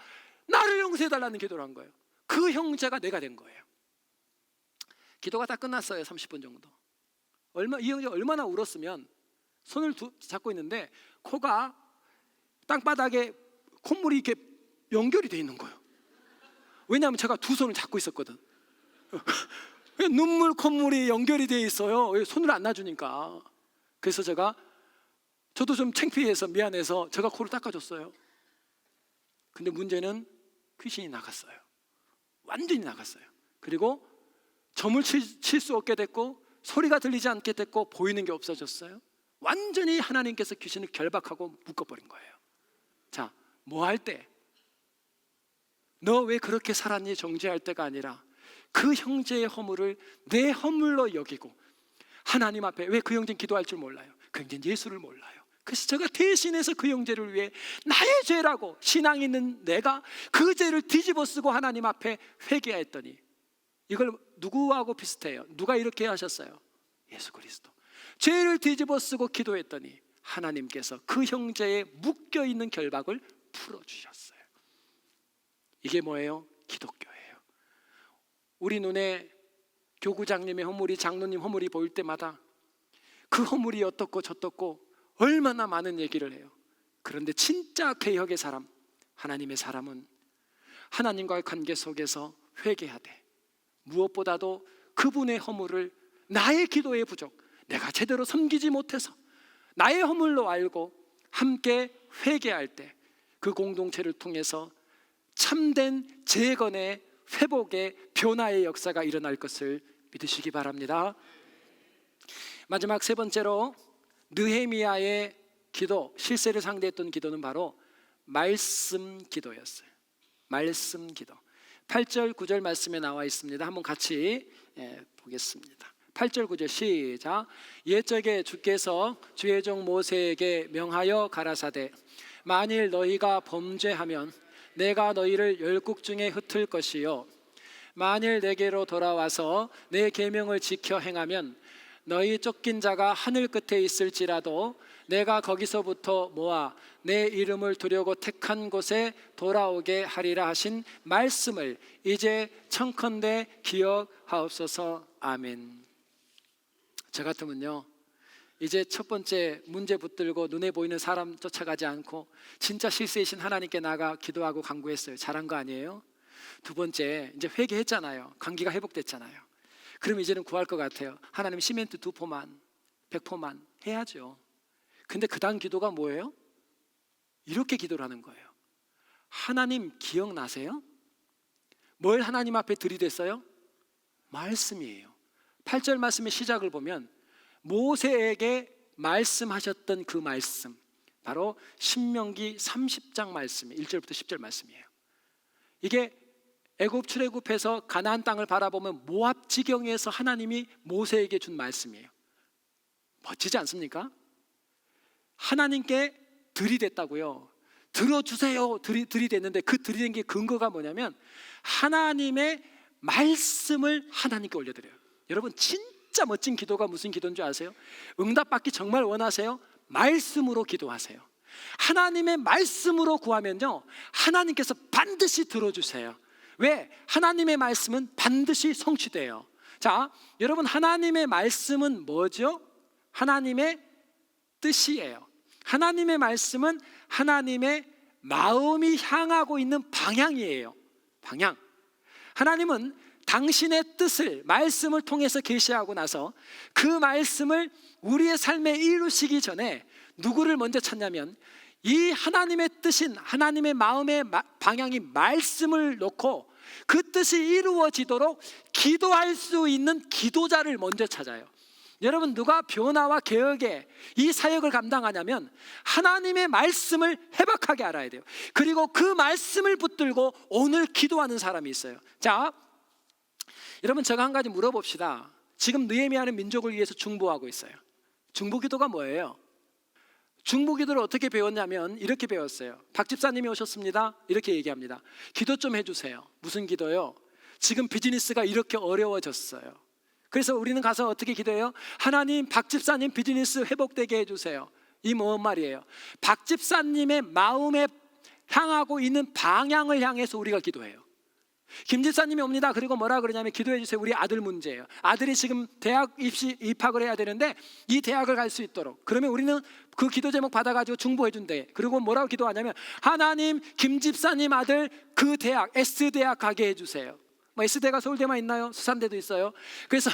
나를 용서해 달라는 기도를 한 거예요. 그 형제가 내가 된 거예요. 기도가 다 끝났어요. 30분 정도. 이 형제가 얼마나 울었으면 손을 잡고 있는데 코가 땅바닥에 콧물이 이렇게 연결이 돼 있는 거예요. 왜냐하면 제가 두 손을 잡고 있었거든. 눈물, 콧물이 연결이 돼 있어요. 손을 안 놔주니까. 그래서 저도 좀 창피해서 미안해서 제가 코를 닦아줬어요. 근데 문제는 귀신이 나갔어요. 완전히 나갔어요. 그리고 점을 칠 수 없게 됐고 소리가 들리지 않게 됐고 보이는 게 없어졌어요. 완전히 하나님께서 귀신을 결박하고 묶어버린 거예요. 자, 뭐 할 때? 너 왜 그렇게 살았니? 정죄할 때가 아니라 그 형제의 허물을 내 허물로 여기고 하나님 앞에, 왜 그 형제는 기도할 줄 몰라요? 그 형제는 예수를 몰라요. 그래서 제가 대신해서 그 형제를 위해 나의 죄라고, 신앙이 있는 내가 그 죄를 뒤집어 쓰고 하나님 앞에 회개했더니, 이걸 누구하고 비슷해요? 누가 이렇게 하셨어요? 예수 그리스도. 죄를 뒤집어 쓰고 기도했더니 하나님께서 그 형제의 묶여있는 결박을 풀어주셨어요. 이게 뭐예요? 기독교예요. 우리 눈에 교구장님의 허물이, 장로님 허물이 보일 때마다 그 허물이 어떻고 저떻고 얼마나 많은 얘기를 해요. 그런데 진짜 개혁의 사람, 하나님의 사람은 하나님과의 관계 속에서 회개하되 무엇보다도 그분의 허물을 나의 기도의 부족, 내가 제대로 섬기지 못해서 나의 허물로 알고 함께 회개할 때 그 공동체를 통해서 참된 재건의, 회복의, 변화의 역사가 일어날 것을 믿으시기 바랍니다. 마지막 세 번째로 느헤미야의 기도, 실세를 상대했던 기도는 바로 말씀 기도였어요. 말씀 기도. 8절 9절 말씀에 나와 있습니다. 한번 같이 보겠습니다. 8절 9절 시작. 옛적에 주께서 주의 종 모세에게 명하여 가라사대 만일 너희가 범죄하면 내가 너희를 열국 중에 흩을 것이요 만일 내게로 돌아와서 내 계명을 지켜 행하면 너희 쫓긴 자가 하늘 끝에 있을지라도 내가 거기서부터 모아 내 이름을 두려고 택한 곳에 돌아오게 하리라 하신 말씀을 이제 청컨대 기억하옵소서. 아멘. 저 같으면요, 이제 첫 번째 문제 붙들고 눈에 보이는 사람 쫓아가지 않고 진짜 실세이신 하나님께 나가 기도하고 간구했어요. 잘한 거 아니에요? 두 번째, 이제 회개했잖아요. 관계가 회복됐잖아요. 그럼 이제는 구할 것 같아요. 하나님 시멘트 2포만 100포만 해야죠. 근데 그 다음 기도가 뭐예요? 이렇게 기도를 하는 거예요. 하나님 기억나세요? 뭘 하나님 앞에 들이댔어요? 말씀이에요. 8절 말씀의 시작을 보면 모세에게 말씀하셨던 그 말씀, 바로 신명기 30장 말씀이에요. 1절부터 10절 말씀이에요. 이게 애굽 출애굽해서 가나안 땅을 바라보면 모압 지경에서 하나님이 모세에게 준 말씀이에요. 멋지지 않습니까? 하나님께 들이댔다고요. 들어주세요. 들이댔는데 그 들이댄 게 근거가 뭐냐면 하나님의 말씀을 하나님께 올려드려요. 여러분, 진짜 멋진 기도가 무슨 기도인 줄 아세요? 응답받기 정말 원하세요? 말씀으로 기도하세요. 하나님의 말씀으로 구하면요, 하나님께서 반드시 들어주세요. 왜? 하나님의 말씀은 반드시 성취돼요. 자, 여러분, 하나님의 말씀은 뭐죠? 하나님의 뜻이에요. 하나님의 말씀은 하나님의 마음이 향하고 있는 방향이에요. 방향. 하나님은 당신의 뜻을 말씀을 통해서 계시하고 나서 그 말씀을 우리의 삶에 이루시기 전에 누구를 먼저 찾냐면 이 하나님의 뜻인 하나님의 마음의 방향이 말씀을 놓고 그 뜻이 이루어지도록 기도할 수 있는 기도자를 먼저 찾아요. 여러분, 누가 변화와 개혁의 이 사역을 감당하냐면 하나님의 말씀을 해박하게 알아야 돼요. 그리고 그 말씀을 붙들고 오늘 기도하는 사람이 있어요. 자, 여러분, 제가 한 가지 물어봅시다. 지금 느헤미야는 민족을 위해서 중보하고 있어요. 중보기도가 뭐예요? 중보기도를 어떻게 배웠냐면 이렇게 배웠어요. 박 집사님이 오셨습니다. 이렇게 얘기합니다. 기도 좀 해주세요. 무슨 기도요? 지금 비즈니스가 이렇게 어려워졌어요. 그래서 우리는 가서 어떻게 기도해요? 하나님, 박 집사님 비즈니스 회복되게 해주세요. 이 뭔 말이에요? 박 집사님의 마음에 향하고 있는 방향을 향해서 우리가 기도해요. 김 집사님이 옵니다. 그리고 뭐라 그러냐면 기도해 주세요. 우리 아들 문제예요. 아들이 지금 대학 입학을 해야 되는데 이 대학을 갈 수 있도록. 그러면 우리는 그 기도 제목 받아가지고 중보해 준대. 그리고 뭐라고 기도하냐면 하나님, 김 집사님 아들 그 대학 S대학 가게 해주세요. 뭐 S대가 서울대만 있나요? 수산대도 있어요. 그래서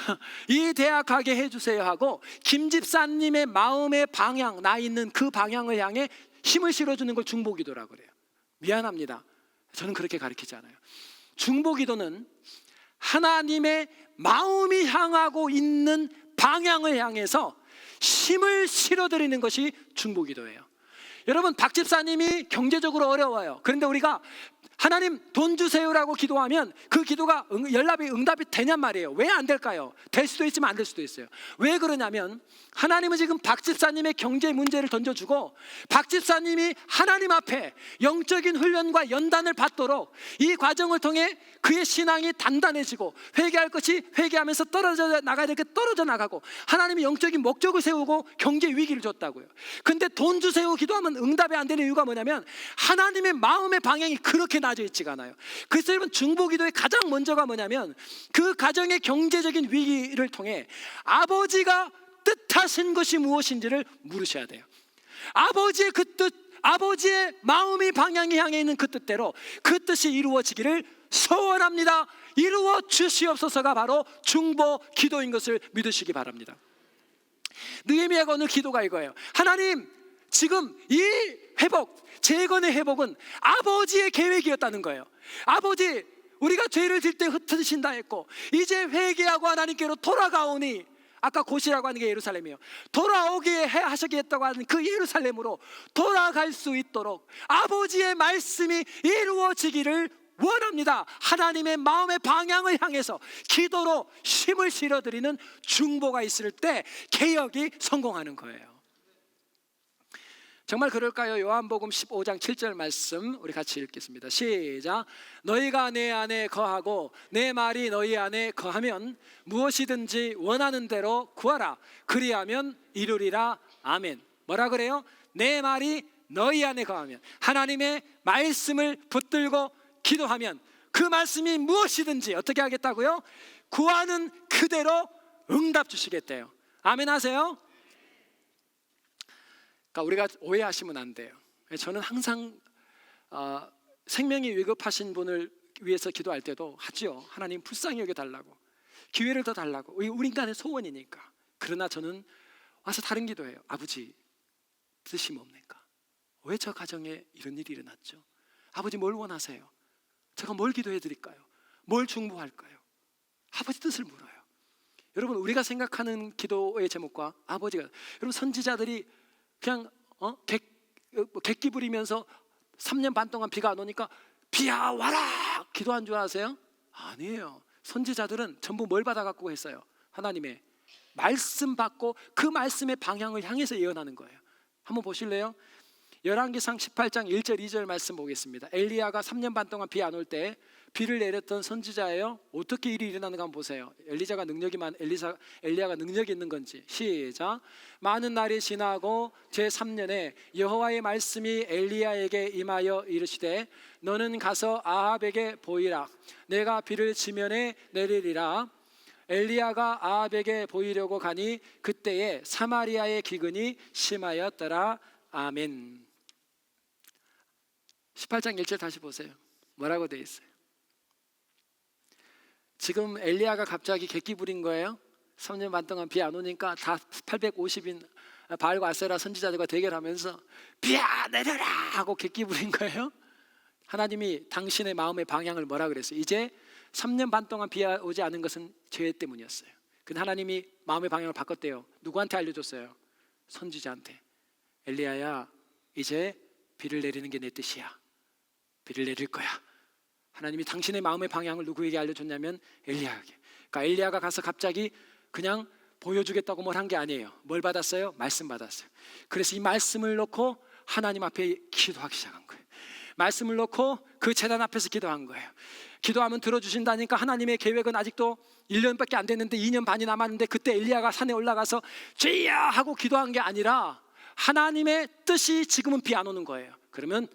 이 대학 가게 해주세요 하고 김 집사님의 마음의 방향, 나 있는 그 방향을 향해 힘을 실어주는 걸 중보기도라고 그래요. 미안합니다. 저는 그렇게 가르치지 않아요. 중보기도는 하나님의 마음이 향하고 있는 방향을 향해서 힘을 실어드리는 것이 중보기도예요. 여러분, 박 집사님이 경제적으로 어려워요. 그런데 우리가 하나님 돈 주세요라고 기도하면 그 기도가 응답이 되냔 말이에요. 왜 안 될까요? 될 수도 있지만 안 될 수도 있어요. 왜 그러냐면 하나님은 지금 박 집사님의 경제 문제를 던져주고 박 집사님이 하나님 앞에 영적인 훈련과 연단을 받도록 이 과정을 통해 그의 신앙이 단단해지고 회개할 것이 회개하면서 떨어져 나가야 될 게 떨어져 나가고 하나님이 영적인 목적을 세우고 경제 위기를 줬다고요. 근데 돈 주세요 기도하면 응답이 안 되는 이유가 뭐냐면 하나님의 마음의 방향이 그렇게 나져 있지가 않아요. 그래서 여러분, 중보기도의 가장 먼저가 뭐냐면 그 가정의 경제적인 위기를 통해 아버지가 뜻하신 것이 무엇인지를 물으셔야 돼요. 아버지의 그 뜻, 아버지의 마음이 방향이 향해 있는 그 뜻대로 그 뜻이 이루어지기를 소원합니다. 이루어 주시옵소서가 바로 중보 기도인 것을 믿으시기 바랍니다. 느헤미야가 오늘 기도가 이거예요. 하나님, 지금 이 회복, 재건의 회복은 아버지의 계획이었다는 거예요. 아버지, 우리가 죄를 질 때 흩으신다 했고 이제 회개하고 하나님께로 돌아가오니, 아까 곳이라고 하는 게 예루살렘이에요. 돌아오게 하시겠다고 하는 그 예루살렘으로 돌아갈 수 있도록 아버지의 말씀이 이루어지기를 원합니다. 하나님의 마음의 방향을 향해서 기도로 힘을 실어드리는 중보가 있을 때 개혁이 성공하는 거예요. 정말 그럴까요? 요한복음 15장 7절 말씀 우리 같이 읽겠습니다. 시작. 너희가 내 안에 거하고 내 말이 너희 안에 거하면 무엇이든지 원하는 대로 구하라. 그리하면 이루리라. 아멘. 뭐라 그래요? 내 말이 너희 안에 거하면, 하나님의 말씀을 붙들고 기도하면 그 말씀이 무엇이든지 어떻게 하겠다고요? 구하는 그대로 응답 주시겠대요. 아멘 하세요? 그러니까 우리가 오해하시면 안 돼요. 저는 항상 생명이 위급하신 분을 위해서 기도할 때도 하죠. 하나님 불쌍히 여겨달라고, 기회를 더 달라고. 우리 인간의 소원이니까. 그러나 저는 와서 다른 기도해요. 아버지, 뜻이 뭡니까? 왜 저 가정에 이런 일이 일어났죠? 아버지, 뭘 원하세요? 제가 뭘 기도해 드릴까요? 뭘 중보할까요? 아버지 뜻을 물어요. 여러분, 우리가 생각하는 기도의 제목과 아버지가, 여러분 선지자들이 그냥 객기 부리면서 3년 반 동안 비가 안 오니까 비야 와라 기도한 줄 아세요? 아니에요. 선지자들은 전부 뭘 받아갖고 했어요? 하나님의 말씀 받고 그 말씀의 방향을 향해서 예언하는 거예요. 한번 보실래요? 열왕기상 18장 1절 2절 말씀 보겠습니다. 엘리야가 3년 반 동안 비 안 올 때 비를 내렸던 선지자예요. 어떻게 일이 일어나는가 한번 보세요. 엘리야가 능력이 있는 건지. 시작. 많은 날이 지나고 제3년에 여호와의 말씀이 엘리야에게 임하여 이르시되 너는 가서 아합에게 보이라. 내가 비를 지면에 내리리라. 엘리야가 아합에게 보이려고 가니 그때에 사마리아의 기근이 심하였더라. 아멘. 18장 1절 다시 보세요. 뭐라고 되어 있어요? 지금 엘리야가 갑자기 객기 부린 거예요. 3년 반 동안 비 안 오니까 다 850인 바알과 아세라 선지자들과 대결하면서 비야 내려라 하고 객기 부린 거예요. 하나님이 당신의 마음의 방향을 뭐라 그랬어요? 이제 3년 반 동안 비 오지 않은 것은 죄 때문이었어요. 근데 하나님이 마음의 방향을 바꿨대요. 누구한테 알려줬어요? 선지자한테. 엘리야야, 이제 비를 내리는 게 내 뜻이야. 비를 내릴 거야. 하나님이 당신의 마음의 방향을 누구에게 알려줬냐면 엘리야에게. 그러니까 엘리야가 가서 갑자기 그냥 보여주겠다고 뭘 한 게 아니에요. 뭘 받았어요? 말씀 받았어요. 그래서 이 말씀을 놓고 하나님 앞에 기도하기 시작한 거예요. 말씀을 놓고 그 제단 앞에서 기도한 거예요. 기도하면 들어주신다니까 하나님의 계획은 아직도 1년밖에 안 됐는데 2년 반이 남았는데 그때 엘리야가 산에 올라가서 주여 하고 기도한 게 아니라 하나님의 뜻이 지금은 비 안 오는 거예요. 그러면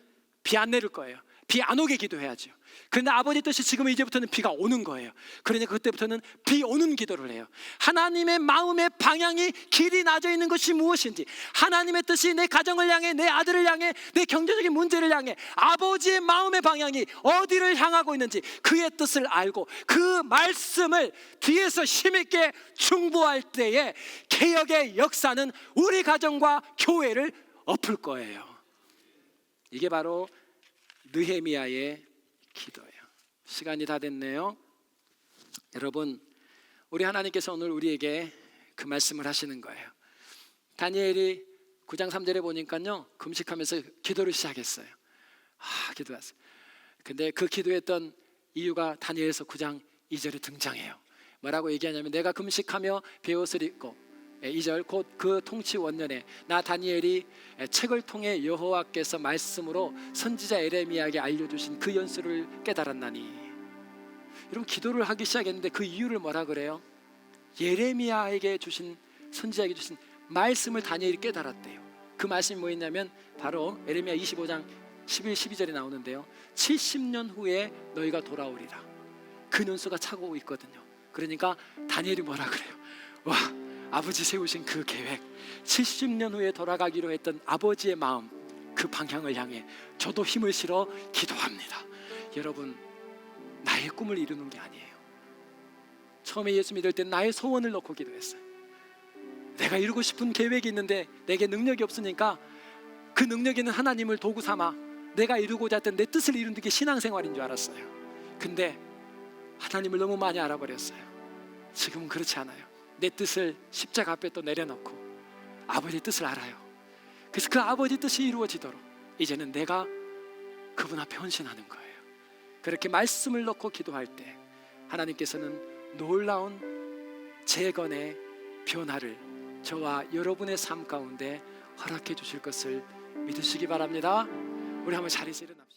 비 안 내릴 거예요. 비 안 오게 기도해야죠. 그런데 아버지 뜻이 지금은 이제부터는 비가 오는 거예요. 그러니까 그때부터는 비 오는 기도를 해요. 하나님의 마음의 방향이 길이 나져 있는 것이 무엇인지, 하나님의 뜻이 내 가정을 향해, 내 아들을 향해, 내 경제적인 문제를 향해 아버지의 마음의 방향이 어디를 향하고 있는지 그의 뜻을 알고 그 말씀을 뒤에서 힘있게 중보할 때에 개혁의 역사는 우리 가정과 교회를 엎을 거예요. 이게 바로 느헤미야의 기도예요. 시간이 다 됐네요. 여러분, 우리 하나님께서 오늘 우리에게 그 말씀을 하시는 거예요. 다니엘이 9장 3절에 보니까요, 금식하면서 기도를 시작했어요. 기도했어요. 근데 그 기도했던 이유가 다니엘서 9장 2절에 등장해요. 뭐라고 얘기하냐면 내가 금식하며 베옷을 입고 2절 곧 그 통치 원년에 나 다니엘이 책을 통해 여호와께서 말씀으로 선지자 예레미야에게 알려주신 그 연수를 깨달았나니. 여러분, 기도를 하기 시작했는데 그 이유를 뭐라 그래요? 예레미야에게 주신, 선지자에게 주신 말씀을 다니엘이 깨달았대요. 그 말씀이 뭐였냐면 바로 예레미야 25장 11, 12절에 나오는데요, 70년 후에 너희가 돌아오리라. 그 연수가 차고 있거든요. 그러니까 다니엘이 뭐라 그래요? 와, 아버지 세우신 그 계획, 70년 후에 돌아가기로 했던 아버지의 마음, 그 방향을 향해 저도 힘을 실어 기도합니다. 여러분, 나의 꿈을 이루는 게 아니에요. 처음에 예수 믿을 때 나의 소원을 놓고 기도했어요. 내가 이루고 싶은 계획이 있는데 내게 능력이 없으니까 그 능력 있는 하나님을 도구 삼아 내가 이루고자 했던 내 뜻을 이루는 게 신앙생활인 줄 알았어요. 근데 하나님을 너무 많이 알아버렸어요. 지금은 그렇지 않아요. 내 뜻을 십자가 앞에 또 내려놓고 아버지 뜻을 알아요. 그래서 그 아버지 뜻이 이루어지도록 이제는 내가 그분 앞에 헌신하는 거예요. 그렇게 말씀을 놓고 기도할 때 하나님께서는 놀라운 재건의 변화를 저와 여러분의 삶 가운데 허락해 주실 것을 믿으시기 바랍니다. 우리 한번 자리에서 일어납시다.